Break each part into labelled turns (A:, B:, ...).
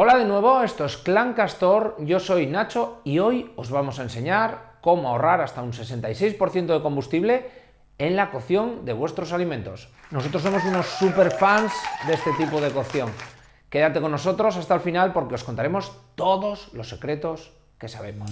A: Hola de nuevo, esto es Clan Castor, yo soy Nacho y hoy os vamos a enseñar cómo ahorrar hasta un 66% de combustible en la cocción de vuestros alimentos. Nosotros somos unos super fans de este tipo de cocción. Quédate con nosotros hasta el final porque os contaremos todos los secretos que sabemos.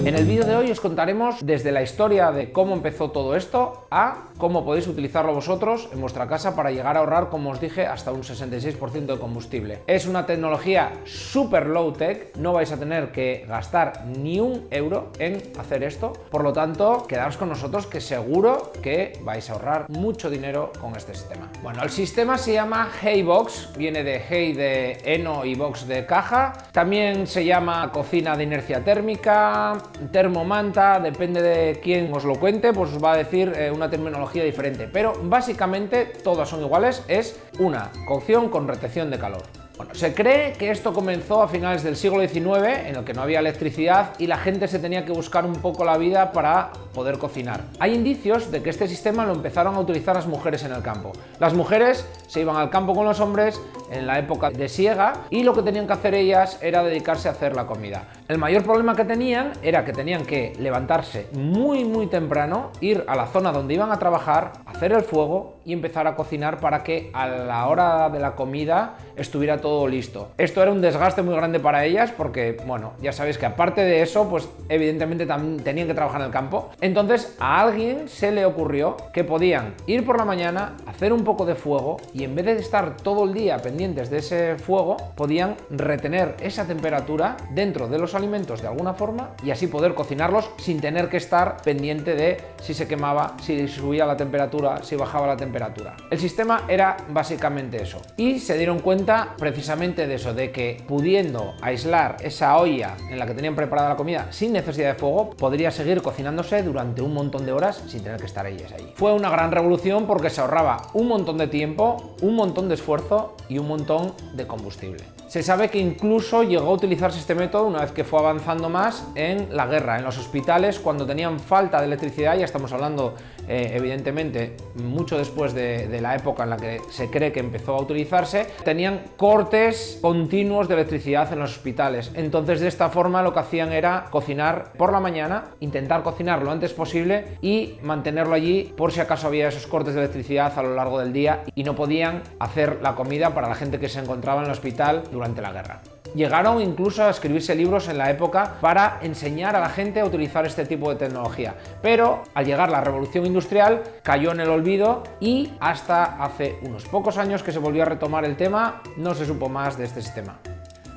A: En el vídeo de hoy os contaremos desde la historia de cómo empezó todo esto a cómo podéis utilizarlo vosotros en vuestra casa para llegar a ahorrar, como os dije, hasta un 66% de combustible. Es una tecnología super low tech, no vais a tener que gastar ni un euro en hacer esto, por lo tanto, quedaos con nosotros que seguro que vais a ahorrar mucho dinero con este sistema. Bueno, el sistema se llama HeyBox, viene de Hey de heno y Box de caja, también se llama cocina de inercia térmica, termomanta, depende de quién os lo cuente, pues os va a decir una terminología diferente, pero básicamente todas son iguales, es una cocción con retención de calor. Bueno, se cree que esto comenzó a finales del siglo XIX, en el que no había electricidad y la gente se tenía que buscar un poco la vida para poder cocinar. Hay indicios de que este sistema lo empezaron a utilizar las mujeres en el campo. Las mujeres se iban al campo con los hombres en la época de siega y lo que tenían que hacer ellas era dedicarse a hacer la comida. El mayor problema que tenían era que tenían que levantarse muy temprano, ir a la zona donde iban a trabajar, hacer el fuego y empezar a cocinar para que a la hora de la comida estuviera todo listo. Esto era un desgaste muy grande para ellas porque, bueno, ya sabéis que aparte de eso, pues evidentemente también tenían que trabajar en el campo. Entonces a alguien se le ocurrió que podían ir por la mañana, hacer un poco de fuego y en vez de estar todo el día pendientes de ese fuego, podían retener esa temperatura dentro de los alimentos de alguna forma y así poder cocinarlos sin tener que estar pendiente de si se quemaba, si subía la temperatura, si bajaba la temperatura. El sistema era básicamente eso y se dieron cuenta precisamente de eso, de que pudiendo aislar esa olla en la que tenían preparada la comida sin necesidad de fuego, podría seguir cocinándose durante un montón de horas sin tener que estar ellas ahí. Fue una gran revolución porque se ahorraba un montón de tiempo, un montón de esfuerzo y un montón de combustible. Se sabe que incluso llegó a utilizarse este método una vez que fue avanzando más en la guerra, en los hospitales, cuando tenían falta de electricidad. Ya estamos hablando, evidentemente, mucho después de la época en la que se cree que empezó a utilizarse, tenían cortes continuos de electricidad en los hospitales. Entonces, de esta forma, lo que hacían era cocinar por la mañana, intentar cocinar lo antes posible y mantenerlo allí por si acaso había esos cortes de electricidad a lo largo del día y no podían hacer la comida para la gente que se encontraba en el hospital durante la guerra. Llegaron incluso a escribirse libros en la época para enseñar a la gente a utilizar este tipo de tecnología, pero al llegar la revolución industrial cayó en el olvido y hasta hace unos pocos años que se volvió a retomar el tema, no se supo más de este sistema.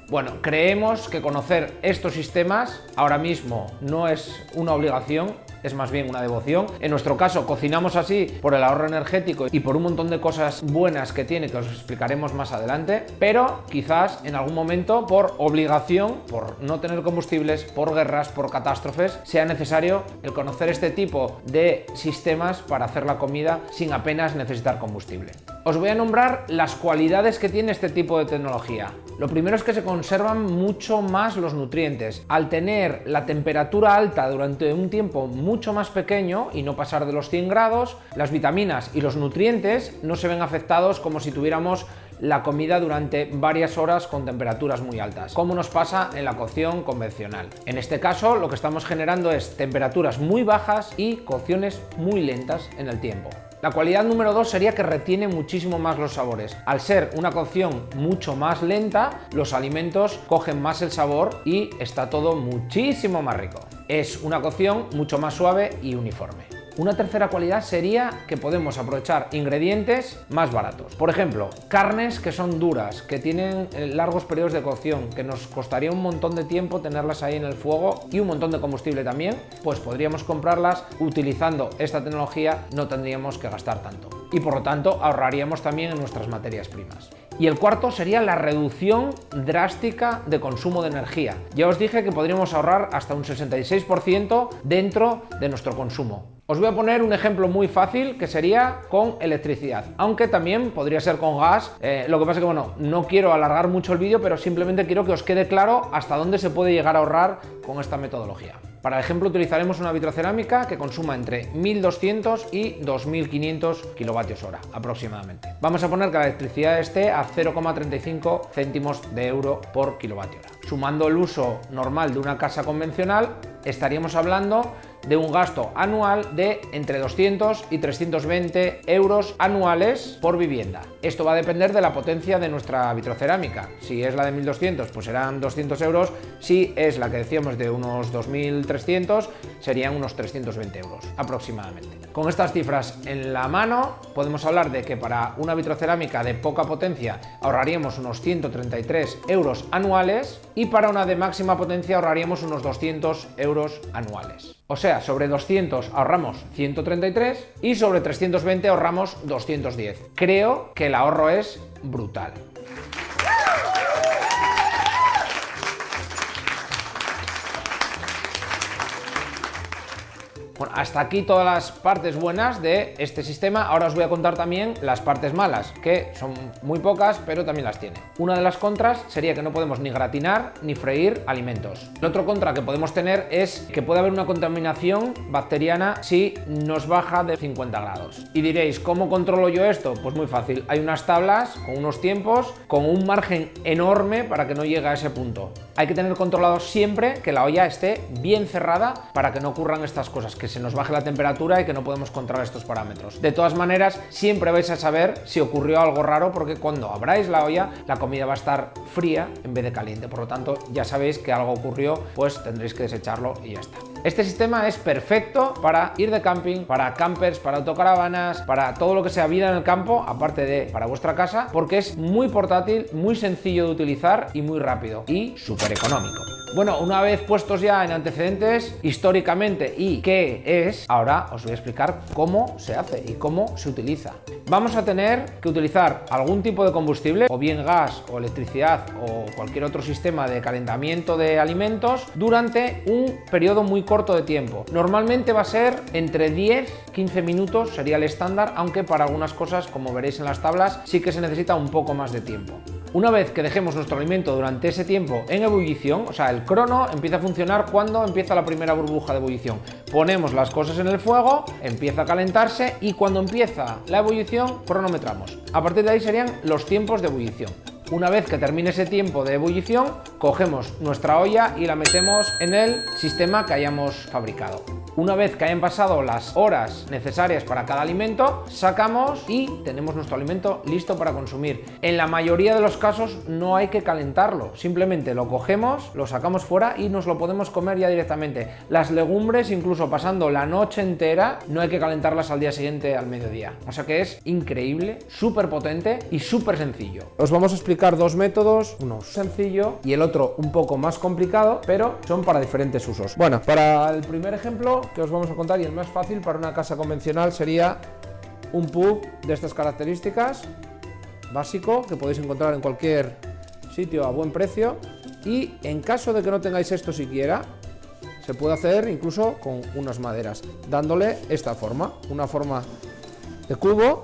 A: Bueno, creemos que conocer estos sistemas ahora mismo no es una obligación, es más bien una devoción. En nuestro caso cocinamos así por el ahorro energético y por un montón de cosas buenas que tiene que os explicaremos más adelante, pero quizás en algún momento por obligación, por no tener combustibles, por guerras, por catástrofes, sea necesario el conocer este tipo de sistemas para hacer la comida sin apenas necesitar combustible. Os voy a nombrar las cualidades que tiene este tipo de tecnología. Lo primero es que se conservan mucho más los nutrientes. Al tener la temperatura alta durante un tiempo mucho más pequeño y no pasar de los 100 grados, las vitaminas y los nutrientes no se ven afectados como si tuviéramos la comida durante varias horas con temperaturas muy altas, como nos pasa en la cocción convencional. En este caso, lo que estamos generando es temperaturas muy bajas y cocciones muy lentas en el tiempo. La cualidad número 2 sería que retiene muchísimo más los sabores. Al ser una cocción mucho más lenta, los alimentos cogen más el sabor y está todo muchísimo más rico. Es una cocción mucho más suave y uniforme. Una tercera cualidad sería que podemos aprovechar ingredientes más baratos. Por ejemplo, carnes que son duras, que tienen largos periodos de cocción, que nos costaría un montón de tiempo tenerlas ahí en el fuego y un montón de combustible también, pues podríamos comprarlas utilizando esta tecnología, no tendríamos que gastar tanto. Y por lo tanto ahorraríamos también en nuestras materias primas. Y el cuarto sería la reducción drástica de consumo de energía. Ya os dije que podríamos ahorrar hasta un 66% dentro de nuestro consumo. Os voy a poner un ejemplo muy fácil que sería con electricidad, aunque también podría ser con gas. Lo que pasa es que, bueno, no quiero alargar mucho el vídeo, pero simplemente quiero que os quede claro hasta dónde se puede llegar a ahorrar con esta metodología. Para ejemplo, utilizaremos una vitrocerámica que consuma entre 1200 y 2500 kilovatios hora aproximadamente. Vamos a poner que la electricidad esté a 0,35 céntimos de euro por kilovatio hora. Sumando el uso normal de una casa convencional, estaríamos hablando de un gasto anual de entre 200 y 320 euros anuales por vivienda. Esto va a depender de la potencia de nuestra vitrocerámica. Si es la de 1200, pues serán 200 euros. Si es la que decíamos de unos 2300, serían unos 320 euros aproximadamente. Con estas cifras en la mano, podemos hablar de que para una vitrocerámica de poca potencia ahorraríamos unos 133 euros anuales y para una de máxima potencia ahorraríamos unos 200 euros anuales. O sea, sobre 200 ahorramos 133 y sobre 320 ahorramos 210. Creo que el ahorro es brutal. Bueno, hasta aquí todas las partes buenas de este sistema. Ahora os voy a contar también las partes malas, que son muy pocas, pero también las tiene. Una de las contras sería que no podemos ni gratinar ni freír alimentos. El otro contra que podemos tener es que puede haber una contaminación bacteriana si nos baja de 50 grados. Y diréis, ¿cómo controlo yo esto? Pues muy fácil. Hay unas tablas con unos tiempos, con un margen enorme para que no llegue a ese punto. Hay que tener controlado siempre que la olla esté bien cerrada para que no ocurran estas cosas, que se nos baje la temperatura y que no podemos controlar estos parámetros. De todas maneras, siempre vais a saber si ocurrió algo raro, porque cuando abráis la olla, la comida va a estar fría en vez de caliente. Por lo tanto, ya sabéis que algo ocurrió, pues tendréis que desecharlo y ya está. Este sistema es perfecto para ir de camping, para campers, para autocaravanas, para todo lo que sea vida en el campo, aparte de para vuestra casa, porque es muy portátil, muy sencillo de utilizar y muy rápido y súper económico. Bueno, una vez puestos ya en antecedentes, históricamente y qué es, ahora os voy a explicar cómo se hace y cómo se utiliza. Vamos a tener que utilizar algún tipo de combustible, o bien gas o electricidad o cualquier otro sistema de calentamiento de alimentos durante un periodo muy corto de tiempo. Normalmente va a ser entre 10-15 minutos, sería el estándar, aunque para algunas cosas, como veréis en las tablas, sí que se necesita un poco más de tiempo. Una vez que dejemos nuestro alimento durante ese tiempo en ebullición, o sea, el crono empieza a funcionar cuando empieza la primera burbuja de ebullición. Ponemos las cosas en el fuego, empieza a calentarse y cuando empieza la ebullición, cronometramos. A partir de ahí serían los tiempos de ebullición. Una vez que termine ese tiempo de ebullición, cogemos nuestra olla y la metemos en el sistema que hayamos fabricado. Una vez que hayan pasado las horas necesarias para cada alimento, sacamos y tenemos nuestro alimento listo para consumir. En la mayoría de los casos no hay que calentarlo, simplemente lo cogemos, lo sacamos fuera y nos lo podemos comer ya directamente. Las legumbres, incluso pasando la noche entera, no hay que calentarlas al día siguiente al mediodía. O sea que es increíble, súper potente y súper sencillo. Os vamos a explicar dos métodos, uno sencillo y el otro un poco más complicado, pero son para diferentes usos. Bueno, para el primer ejemplo que os vamos a contar, y el más fácil para una casa convencional, sería un pub de estas características, básico, que podéis encontrar en cualquier sitio a buen precio, y en caso de que no tengáis esto siquiera, se puede hacer incluso con unas maderas, dándole esta forma, una forma de cubo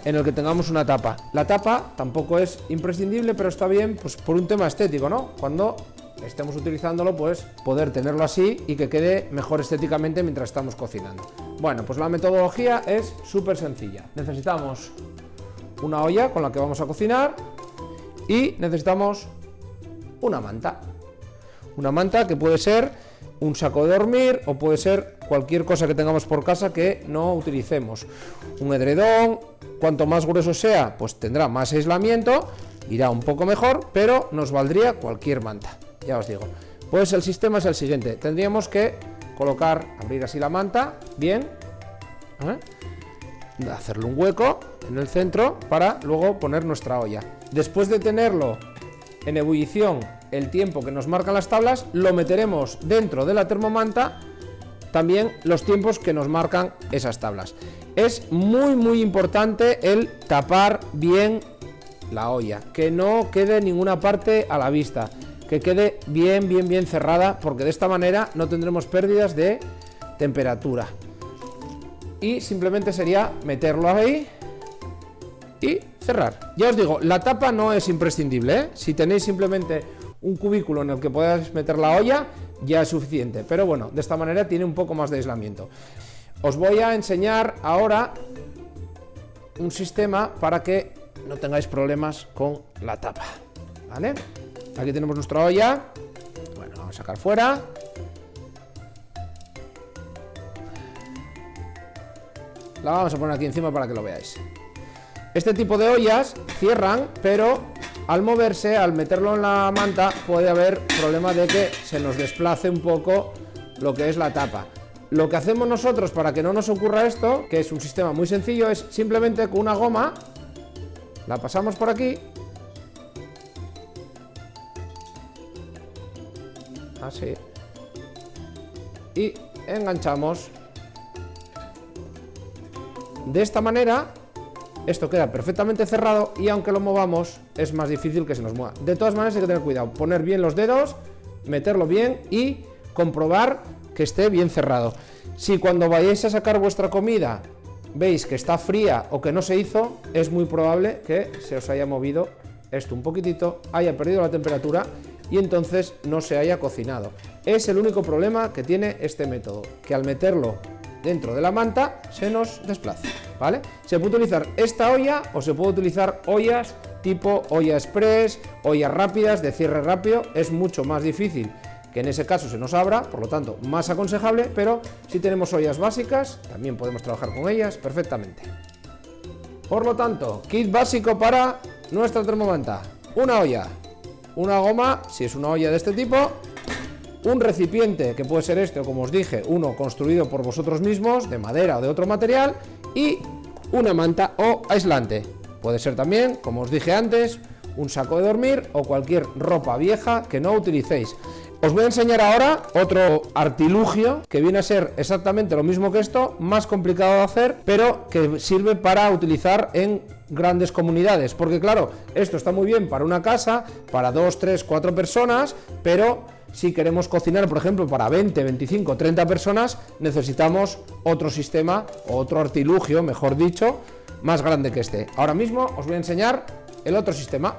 A: en el que tengamos una tapa. La tapa tampoco es imprescindible, pero está bien, pues por un tema estético, ¿no? Cuando estemos utilizándolo, pues poder tenerlo así y que quede mejor estéticamente mientras estamos cocinando. Bueno, pues la metodología es súper sencilla. Necesitamos una olla con la que vamos a cocinar y necesitamos una manta. Una manta que puede ser un saco de dormir o puede ser cualquier cosa que tengamos por casa que no utilicemos. Un edredón, cuanto más grueso sea, pues tendrá más aislamiento, irá un poco mejor, pero nos valdría cualquier manta. Ya os digo, pues el sistema es el siguiente. Tendríamos que colocar, abrir así la manta, bien, hacerle un hueco en el centro para luego poner nuestra olla. Después de tenerlo en ebullición el tiempo que nos marcan las tablas, lo meteremos dentro de la termomanta, también los tiempos que nos marcan esas tablas. Es muy importante el tapar bien la olla, que no quede ninguna parte a la vista, que quede bien cerrada, porque de esta manera no tendremos pérdidas de temperatura. y simplemente sería meterlo ahí y cerrar. Ya os digo, la tapa no es imprescindible, ¿eh? Si tenéis simplemente un cubículo en el que podáis meter la olla, ya es suficiente, pero bueno, de esta manera tiene un poco más de aislamiento. Os voy a enseñar ahora un sistema para que no tengáis problemas con la tapa, ¿vale? Aquí tenemos nuestra olla. Bueno, vamos a sacar fuera. La vamos a poner aquí encima para que lo veáis. Este tipo de ollas cierran, pero al moverse, al meterlo en la manta, puede haber problema de que se nos desplace un poco lo que es la tapa. Lo que hacemos nosotros para que no nos ocurra esto, que es un sistema muy sencillo, es simplemente con una goma, la pasamos por aquí, así, y enganchamos. De esta manera, esto queda perfectamente cerrado y aunque lo movamos, es más difícil que se nos mueva. De todas maneras hay que tener cuidado, poner bien los dedos, meterlo bien y comprobar que esté bien cerrado. Si cuando vayáis a sacar vuestra comida veis que está fría o que no se hizo, es muy probable que se os haya movido esto un poquitito, haya perdido la temperatura y entonces no se haya cocinado. Es el único problema que tiene este método, que al meterlo dentro de la manta se nos desplaza, ¿vale? Se puede utilizar esta olla o se puede utilizar ollas tipo olla express, ollas rápidas de cierre rápido. Es mucho más difícil que en ese caso se nos abra, por lo tanto más aconsejable, pero si tenemos ollas básicas también podemos trabajar con ellas perfectamente. Por lo tanto, kit básico para nuestra termomanta: una olla, una goma si es una olla de este tipo, un recipiente que puede ser este o, como os dije, uno construido por vosotros mismos de madera o de otro material, y una manta o aislante. Puede ser también, como os dije antes, un saco de dormir o cualquier ropa vieja que no utilicéis. Os voy a enseñar ahora otro artilugio que viene a ser exactamente lo mismo que esto, más complicado de hacer, pero que sirve para utilizar en grandes comunidades, porque claro, esto está muy bien para una casa, para 2, 3, 4 personas, pero si queremos cocinar, por ejemplo, para 20, 25, 30 personas, necesitamos otro sistema, o otro artilugio, mejor dicho, más grande que este. Ahora mismo os voy a enseñar el otro sistema.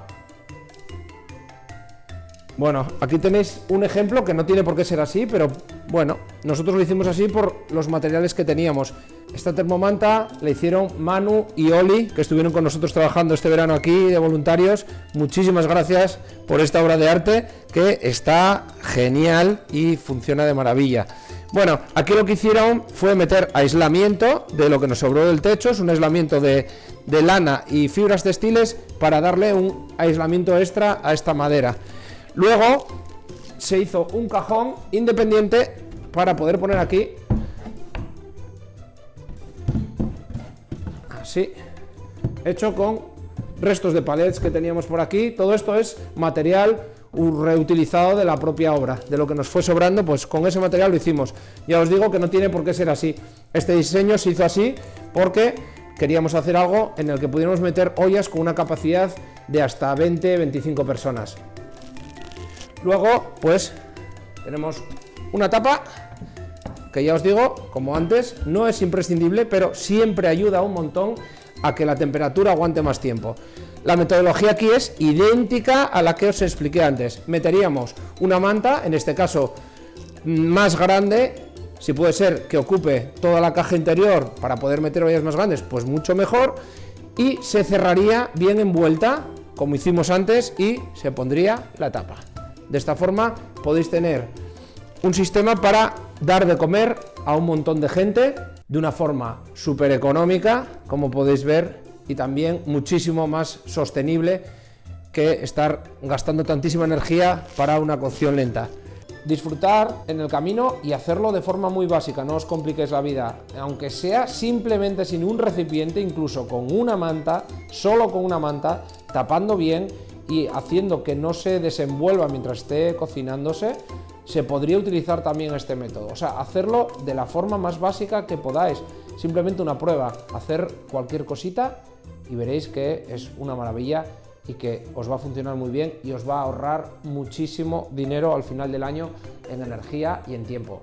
A: Bueno, aquí tenéis un ejemplo que no tiene por qué ser así, pero bueno, nosotros lo hicimos así por los materiales que teníamos. Esta termomanta la hicieron Manu y Oli, que estuvieron con nosotros trabajando este verano aquí de voluntarios. Muchísimas gracias por esta obra de arte, que está genial y funciona de maravilla. Bueno, aquí lo que hicieron fue meter aislamiento de lo que nos sobró del techo, es un aislamiento de lana y fibras textiles para darle un aislamiento extra a esta madera. Luego se hizo un cajón independiente para poder poner aquí, así, hecho con restos de palets que teníamos por aquí. Todo esto es material reutilizado de la propia obra, de lo que nos fue sobrando, pues con ese material lo hicimos. Ya os digo que no tiene por qué ser así. Este diseño se hizo así porque queríamos hacer algo en el que pudiéramos meter ollas con una capacidad de hasta 20-25 personas. Luego, pues, tenemos una tapa, que ya os digo, como antes, no es imprescindible, pero siempre ayuda un montón a que la temperatura aguante más tiempo. La metodología aquí es idéntica a la que os expliqué antes. Meteríamos una manta, en este caso más grande, si puede ser que ocupe toda la caja interior para poder meter ollas más grandes, pues mucho mejor, y se cerraría bien envuelta, como hicimos antes, y se pondría la tapa. De esta forma podéis tener un sistema para dar de comer a un montón de gente de una forma súper económica, como podéis ver, y también muchísimo más sostenible que estar gastando tantísima energía para una cocción lenta. Disfrutar en el camino y hacerlo de forma muy básica, no os compliquéis la vida, aunque sea simplemente sin un recipiente, incluso con una manta, solo con una manta, tapando bien y haciendo que no se desenvuelva mientras esté cocinándose, se podría utilizar también este método. O sea, hacerlo de la forma más básica que podáis, simplemente una prueba, hacer cualquier cosita y veréis que es una maravilla y que os va a funcionar muy bien y os va a ahorrar muchísimo dinero al final del año en energía y en tiempo.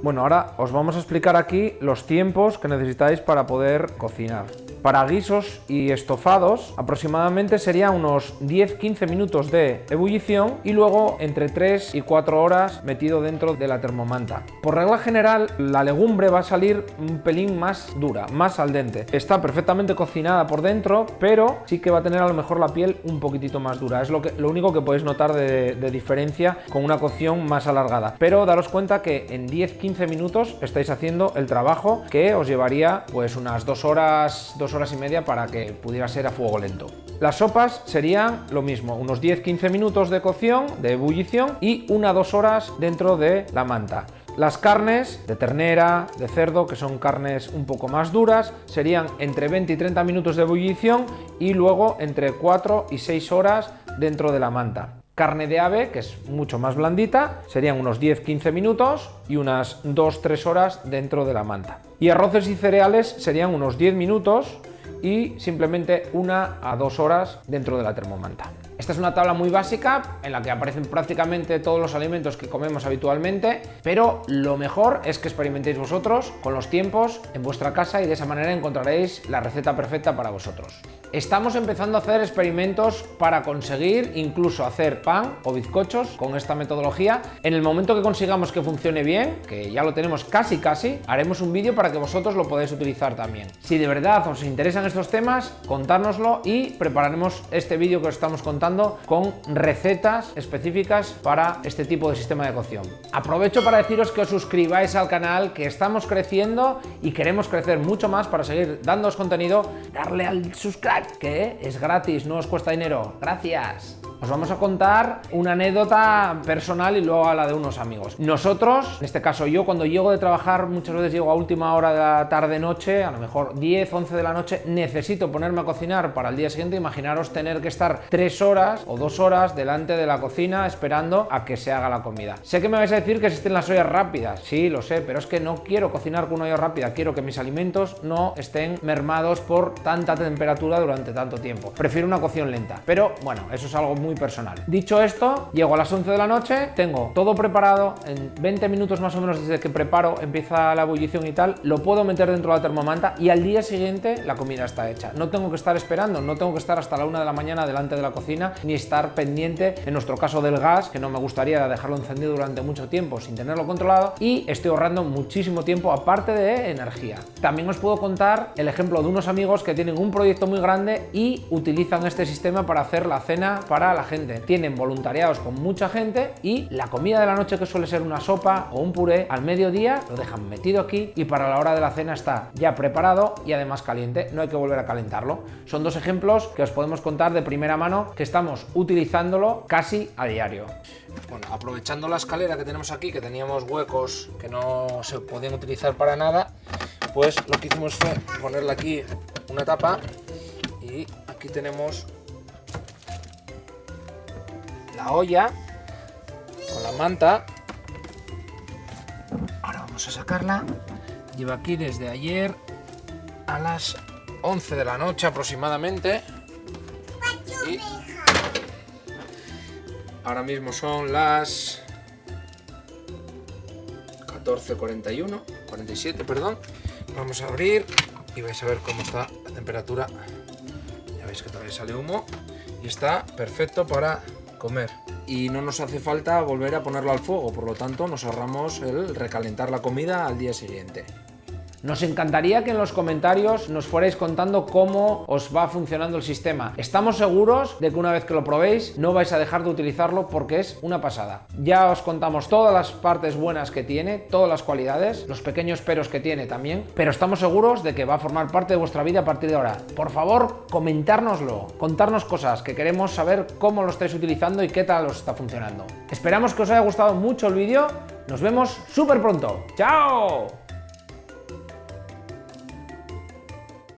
A: Bueno, ahora os vamos a explicar aquí los tiempos que necesitáis para poder cocinar. Para guisos y estofados aproximadamente sería unos 10-15 minutos de ebullición y luego entre 3 y 4 horas metido dentro de la termomanta. Por regla general la legumbre va a salir un pelín más dura, más al dente. Está perfectamente cocinada por dentro, pero sí que va a tener a lo mejor la piel un poquitito más dura. Es lo único que podéis notar de diferencia con una cocción más alargada. Pero daros cuenta que en 10-15 minutos estáis haciendo el trabajo que os llevaría pues unas 2 horas y media para que pudiera ser a fuego lento. Las sopas serían lo mismo, unos 10-15 minutos de cocción, de ebullición y 1-2 horas dentro de la manta. Las carnes de ternera, de cerdo, que son carnes un poco más duras, serían entre 20 y 30 minutos de ebullición y luego entre 4 y 6 horas dentro de la manta. Carne de ave, que es mucho más blandita, serían unos 10-15 minutos y unas 2-3 horas dentro de la manta. Y arroces y cereales serían unos 10 minutos y simplemente 1 a 2 horas dentro de la termomanta. Esta es una tabla muy básica en la que aparecen prácticamente todos los alimentos que comemos habitualmente, pero lo mejor es que experimentéis vosotros con los tiempos en vuestra casa y de esa manera encontraréis la receta perfecta para vosotros. Estamos empezando a hacer experimentos para conseguir incluso hacer pan o bizcochos con esta metodología. En el momento que consigamos que funcione bien, que ya lo tenemos casi, haremos un vídeo para que vosotros lo podáis utilizar también. Si de verdad os interesan estos temas, contárnoslo y prepararemos este vídeo que os estamos contando con recetas específicas para este tipo de sistema de cocción. Aprovecho para deciros que os suscribáis al canal, que estamos creciendo y queremos crecer mucho más para seguir dándoos contenido. Darle al subscribe, que es gratis, no os cuesta dinero. Gracias. Os vamos a contar una anécdota personal y luego a la de unos amigos. Nosotros, en este caso yo, cuando llego de trabajar, muchas veces llego a última hora de la tarde-noche, a lo mejor 10, 11 de la noche, necesito ponerme a cocinar para el día siguiente. Imaginaros tener que estar 3 horas o 2 horas delante de la cocina esperando a que se haga la comida. Sé que me vais a decir que existen las ollas rápidas, sí, lo sé, pero es que no quiero cocinar con una olla rápida, quiero que mis alimentos no estén mermados por tanta temperatura durante tanto tiempo. Prefiero una cocción lenta, pero bueno, eso es algo muy personal. Dicho esto, llego a las 11 de la noche, tengo todo preparado, en 20 minutos más o menos desde que preparo, empieza la ebullición y tal, lo puedo meter dentro de la termomanta y al día siguiente la comida está hecha. No tengo que estar esperando, no tengo que estar hasta la 1 de la mañana delante de la cocina, ni estar pendiente, en nuestro caso del gas, que no me gustaría dejarlo encendido durante mucho tiempo sin tenerlo controlado, y estoy ahorrando muchísimo tiempo aparte de energía. También os puedo contar el ejemplo de unos amigos que tienen un proyecto muy grande y utilizan este sistema para hacer la cena para la gente. Tienen voluntariados con mucha gente y la comida de la noche, que suele ser una sopa o un puré, al mediodía lo dejan metido aquí y para la hora de la cena está ya preparado y además caliente, no hay que volver a calentarlo. Son dos ejemplos que os podemos contar de primera mano que estamos utilizándolo casi a diario. Bueno, aprovechando la escalera que tenemos aquí, que teníamos huecos que no se podían utilizar para nada, pues lo que hicimos fue ponerle aquí una tapa y aquí tenemos la olla con la manta. Ahora vamos a sacarla. Lleva aquí desde ayer a las 11 de la noche aproximadamente. Y ahora mismo son las 14:41, 47, perdón. Vamos a abrir y vais a ver cómo está la temperatura. Ya veis que todavía sale humo y está perfecto para comer. Y no nos hace falta volver a ponerlo al fuego, por lo tanto nos ahorramos el recalentar la comida al día siguiente. Nos encantaría que en los comentarios nos fuerais contando cómo os va funcionando el sistema. Estamos seguros de que una vez que lo probéis no vais a dejar de utilizarlo porque es una pasada. Ya os contamos todas las partes buenas que tiene, todas las cualidades, los pequeños peros que tiene también, pero estamos seguros de que va a formar parte de vuestra vida a partir de ahora. Por favor, comentárnoslo, contarnos cosas, que queremos saber cómo lo estáis utilizando y qué tal os está funcionando. Esperamos que os haya gustado mucho el vídeo. Nos vemos súper pronto. ¡Chao!